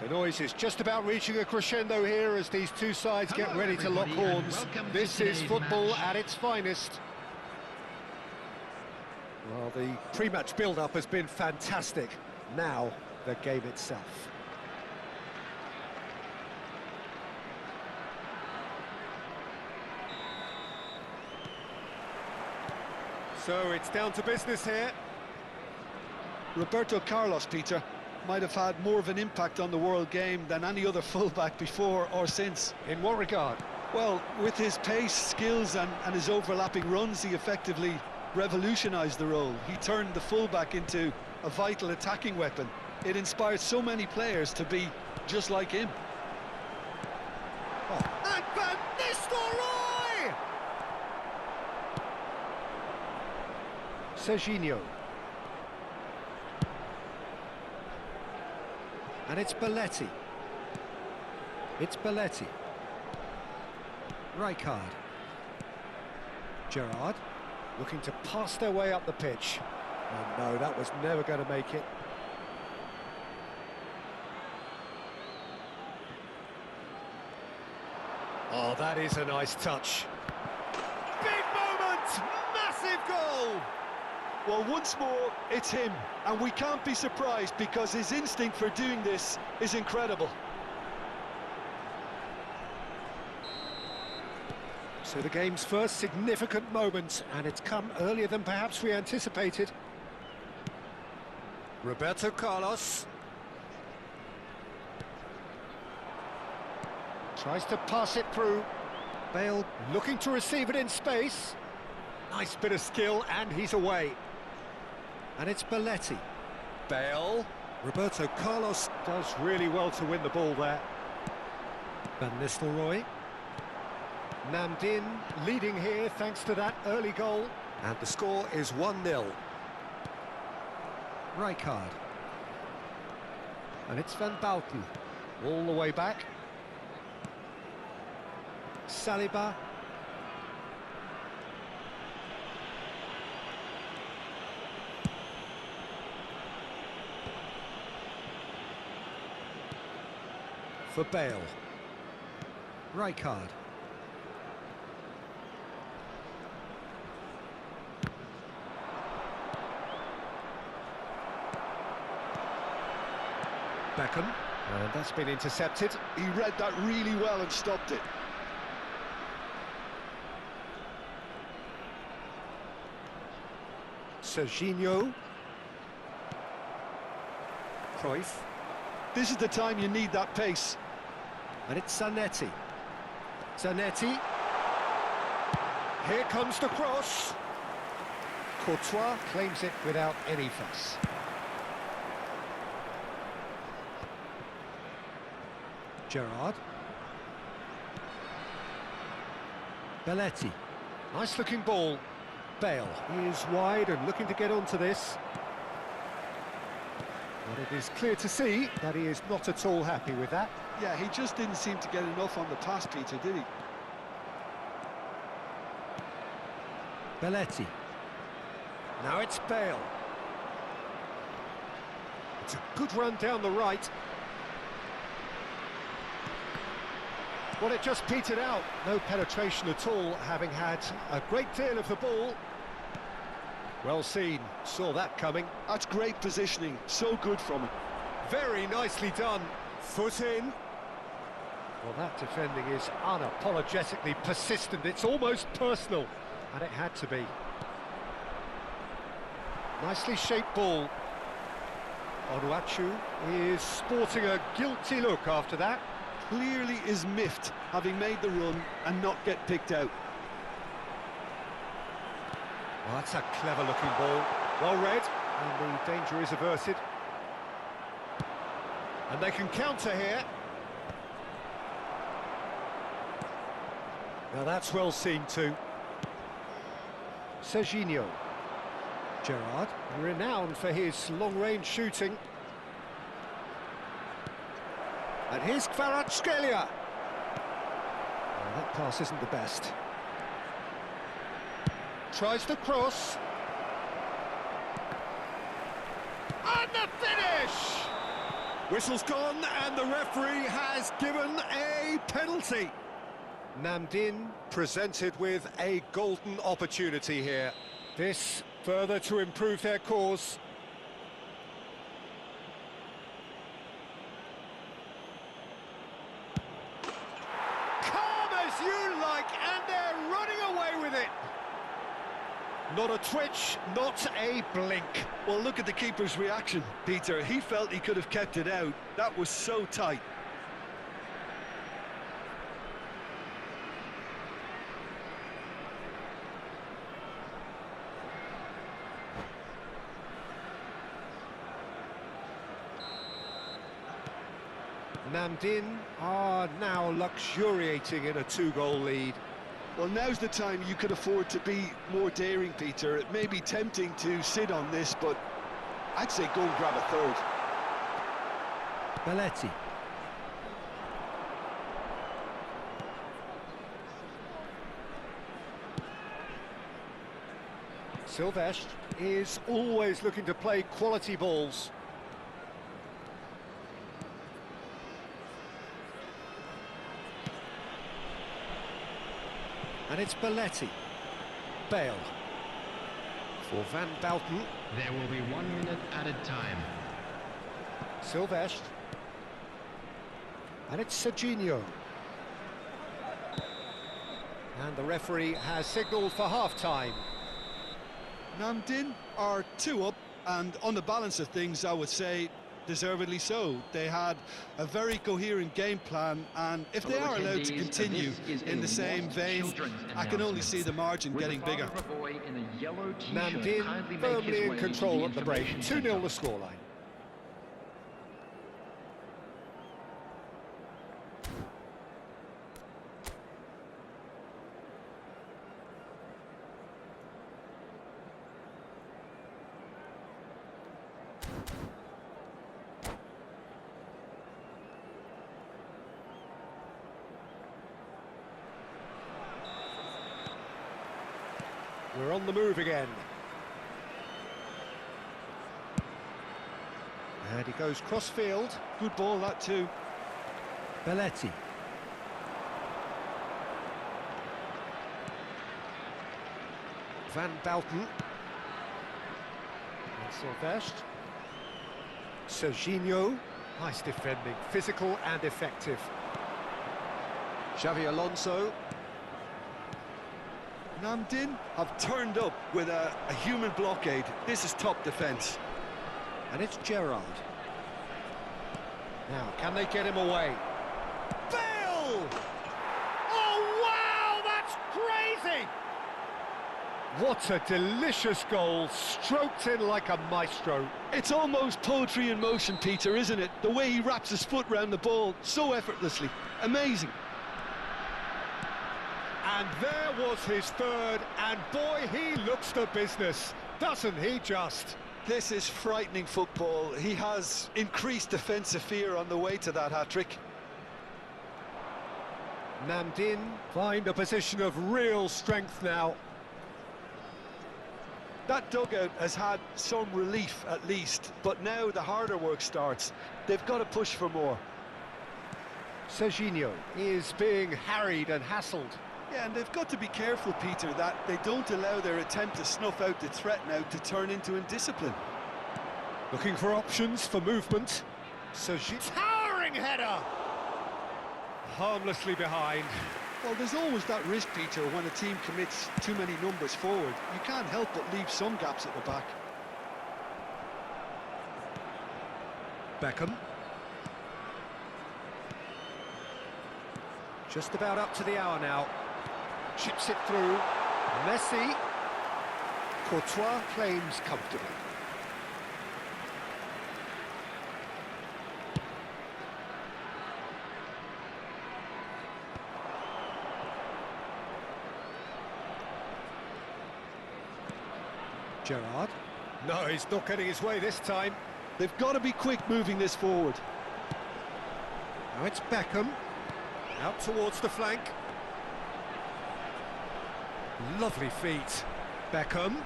The noise is just about reaching a crescendo here as these two sides get ready to lock horns. This is football at its finest. Well, the pre-match build-up has been fantastic. Now, the game itself. So it's down to business here. Roberto Carlos, Peter, might have had more of an impact on the world game than any other fullback before or since. In what regard? Well, with his pace, skills and his overlapping runs, he effectively revolutionised the role. He turned the fullback into a vital attacking weapon. It inspired so many players to be just like him. Oh. And Van Nistelrooy! Serginho. And it's Belletti. It's Belletti. Rijkaard. Gerrard, looking to pass their way up the pitch. Oh no, that was never going to make it. Oh, that is a nice touch. Big moment! Massive goal! Well, once more, it's him, and we can't be surprised because his instinct for doing this is incredible. So the game's first significant moment, and it's come earlier than perhaps we anticipated. Roberto Carlos. Tries to pass it through. Bale looking to receive it in space. Nice bit of skill, and he's away. And it's Belletti. Bale. Roberto Carlos does really well to win the ball there. Van Nistelrooy. Namdin leading here thanks to that early goal. And the score is 1-0. Rijkaard. And it's Van Bouten. All the way back. Saliba. For Bale. Rijkaard. Beckham. And that's been intercepted. He read that really well and stopped it. Serginho. Cruyff. This is the time you need that pace. And it's Zanetti. Zanetti. Here comes the cross. Courtois claims it without any fuss. Gerrard. Belletti. Nice looking ball. Bale. He is wide and looking to get onto this. But it is clear to see that he is not at all happy with that. Yeah, he just didn't seem to get enough on the pass, Peter, did he? Belletti. Now it's Bale. It's a good run down the right. Well, it just petered out. No penetration at all, having had a great deal of the ball. Well seen, saw that coming. That's great positioning, so good from him. Very nicely done. Foot in. Well, that defending is unapologetically persistent. It's almost personal, and it had to be. Nicely shaped ball. Onuachu is sporting a guilty look after that. Clearly is miffed, having made the run and not get picked out. Well, that's a clever-looking ball. Well read, and the danger is averted. And they can counter here. Now that's well seen too. Serginho. Gerrard, renowned for his long-range shooting. And here's Kvaratskhelia. Well, that pass isn't the best. Tries the cross. And the finish! Whistle's gone, and the referee has given a penalty. Namdin presented with a golden opportunity here. This further to improve their cause. Calm as you like, and they're running away with it. Not a twitch, not a blink. Well, look at the keeper's reaction, Peter. He felt he could have kept it out. That was so tight. Namdin are now luxuriating in a two-goal lead. Well, now's the time you could afford to be more daring, Peter. It may be tempting to sit on this, but I'd say go and grab a third. Belletti. Silvestre is always looking to play quality balls. And it's Belletti. Bale. For Van Bouten. There will be 1 minute added time. Silvestre. And it's Serginho. And the referee has signalled for half-time. Namdin are 2 up, and on the balance of things, I would say deservedly so. They had a very coherent game plan, and if they are allowed to continue in the same vein, I can only see the margin getting bigger. Namdin firmly in control at the break. 2-0 the scoreline. We're on the move again. And he goes cross-field. Good ball, that too. Belletti. Van Bouten. And Silvestre. Serginho. Nice defending, physical and effective. Xavi Alonso. Namdin have turned up with a human blockade. This is top defence. And it's Gerrard. Now, can they get him away? Bale! Oh, wow, that's crazy! What a delicious goal, stroked in like a maestro. It's almost poetry in motion, Peter, isn't it? The way he wraps his foot round the ball so effortlessly. Amazing. And there was his third, and boy, he looks the business, doesn't he just? This is frightening football. He has increased defensive fear on the way to that hat-trick. Namdin find a position of real strength now. That dugout has had some relief at least, but now the harder work starts. They've got to push for more. Serginho is being harried and hassled. Yeah, and they've got to be careful, Peter, that they don't allow their attempt to snuff out the threat now to turn into indiscipline. Looking for options for movement. Serginho, towering header! Harmlessly behind. Well, there's always that risk, Peter, when a team commits too many numbers forward. You can't help but leave some gaps at the back. Beckham. Just about up to the hour now. Chips it through. Messi. Courtois claims comfortably. Gerrard. No, he's not getting his way this time. They've got to be quick moving this forward. Now it's Beckham. Out towards the flank. Lovely feet. Beckham.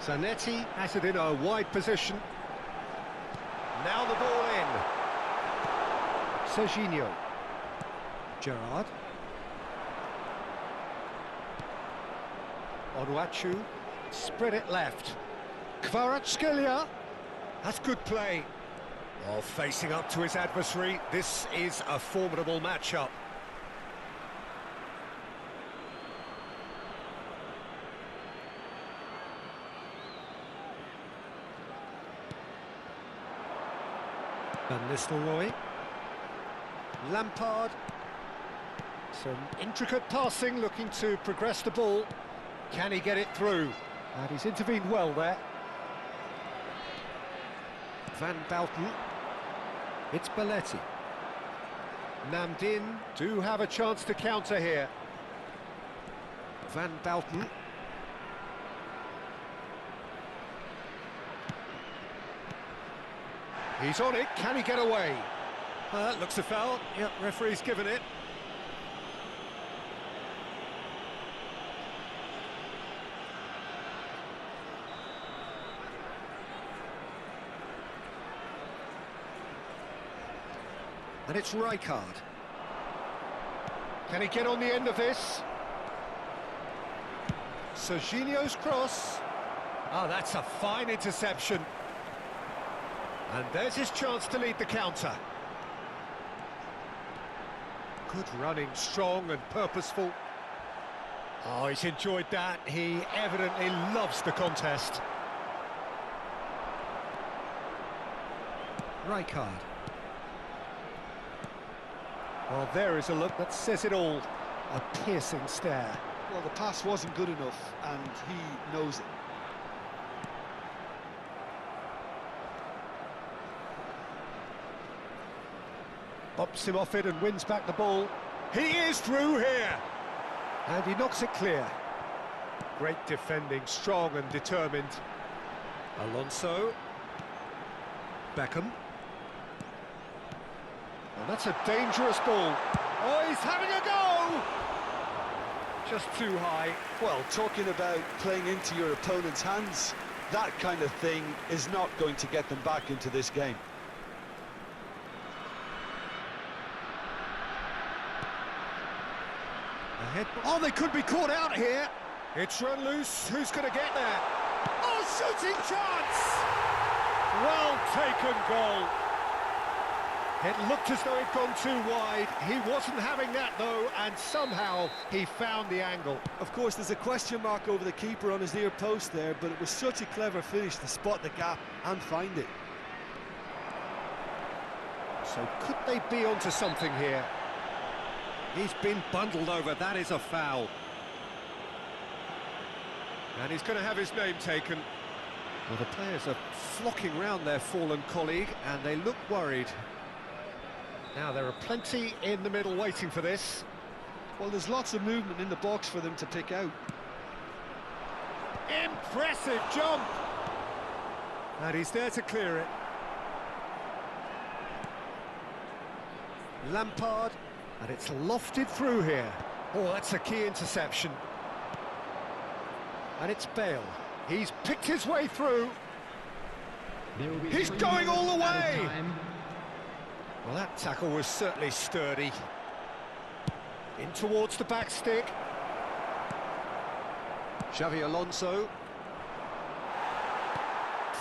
Zanetti has it in a wide position. Now the ball in. Serginho. Gerrard. Onuachu. Spread it left. Kvaratskhelia. That's good play. While facing up to his adversary, this is a formidable matchup. Van Nistelrooy. Lampard. Some intricate passing, looking to progress the ball. Can he get it through? And he's intervened well there. Van Bouten. It's Belletti. Namdin do have a chance to counter here. Van Bouten. He's on it, can he get away? Looks a foul. Yep, referee's given it. And it's Rijkaard. Can he get on the end of this? Serginho's cross. Oh, that's a fine interception. And there's his chance to lead the counter. Good running, strong and purposeful. Oh, he's enjoyed that. He evidently loves the contest. Rijkaard. Well, there is a look that says it all. A piercing stare. Well, the pass wasn't good enough, and he knows it. Bops him off it and wins back the ball. He is through here! And he knocks it clear. Great defending, strong and determined. Alonso. Beckham. And that's a dangerous ball. Oh, he's having a go! Just too high. Well, talking about playing into your opponent's hands, that kind of thing is not going to get them back into this game. Ahead. Oh, they could be caught out here. It's run loose. Who's going to get there? Oh, shooting chance! Well taken goal. It looked as though he'd gone too wide. He wasn't having that, though, and somehow he found the angle. Of course, there's a question mark over the keeper on his near post there, but it was such a clever finish to spot the gap and find it. So could they be onto something here? He's been bundled over. That is a foul. And he's going to have his name taken. Well, the players are flocking round their fallen colleague, and they look worried. Now, there are plenty in the middle waiting for this. Well, there's lots of movement in the box for them to pick out. Impressive jump! And he's there to clear it. Lampard, and it's lofted through here. Oh, that's a key interception. And it's Bale. He's picked his way through. He's going all the way! Well, that tackle was certainly sturdy. In towards the back stick. Xavi Alonso.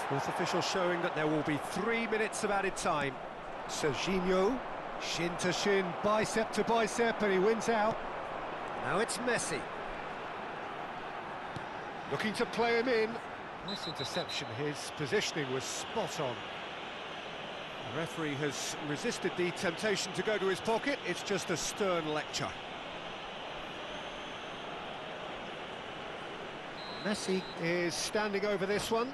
Fourth official showing that there will be 3 minutes of added time. Serginho, shin to shin, bicep to bicep, and he wins out. Now it's Messi. Looking to play him in. Nice interception, his positioning was spot on. The referee has resisted the temptation to go to his pocket. It's just a stern lecture. Messi is standing over this one.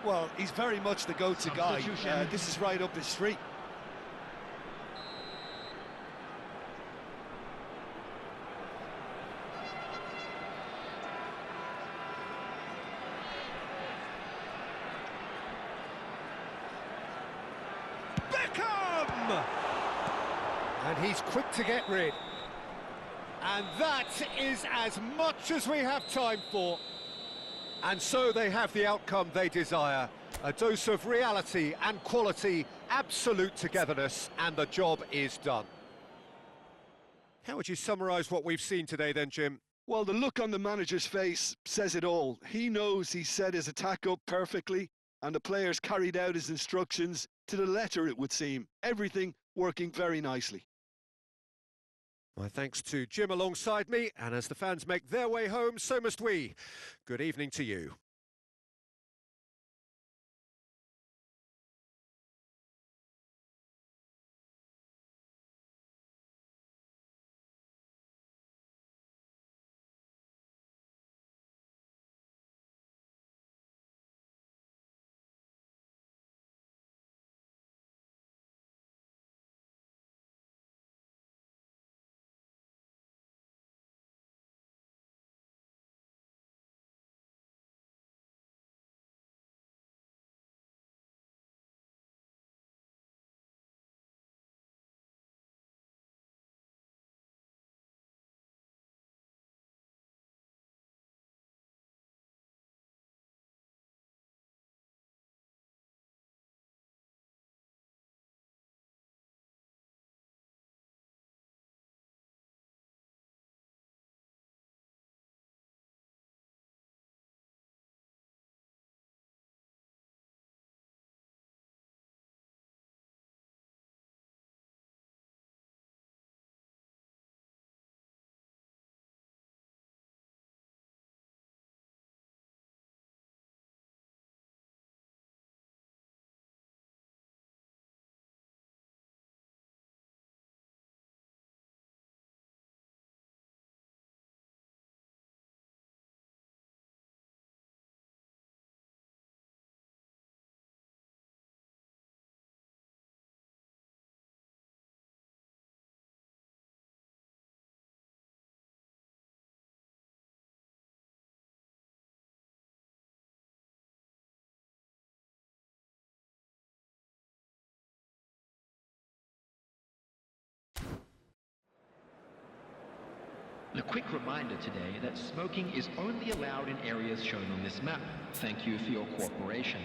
Well, he's very much the go-to guy. Substitution. This is right up his street. Beckham! And he's quick to get rid. And that is as much as we have time for. And so they have the outcome they desire. A dose of reality and quality, absolute togetherness, and the job is done. How would you summarise what we've seen today then, Jim? Well, the look on the manager's face says it all. He knows he set his attack up perfectly, and the players carried out his instructions to the letter, it would seem. Everything working very nicely. My thanks to Jim alongside me, and as the fans make their way home, so must we. Good evening to you. A quick reminder today that smoking is only allowed in areas shown on this map. Thank you for your cooperation.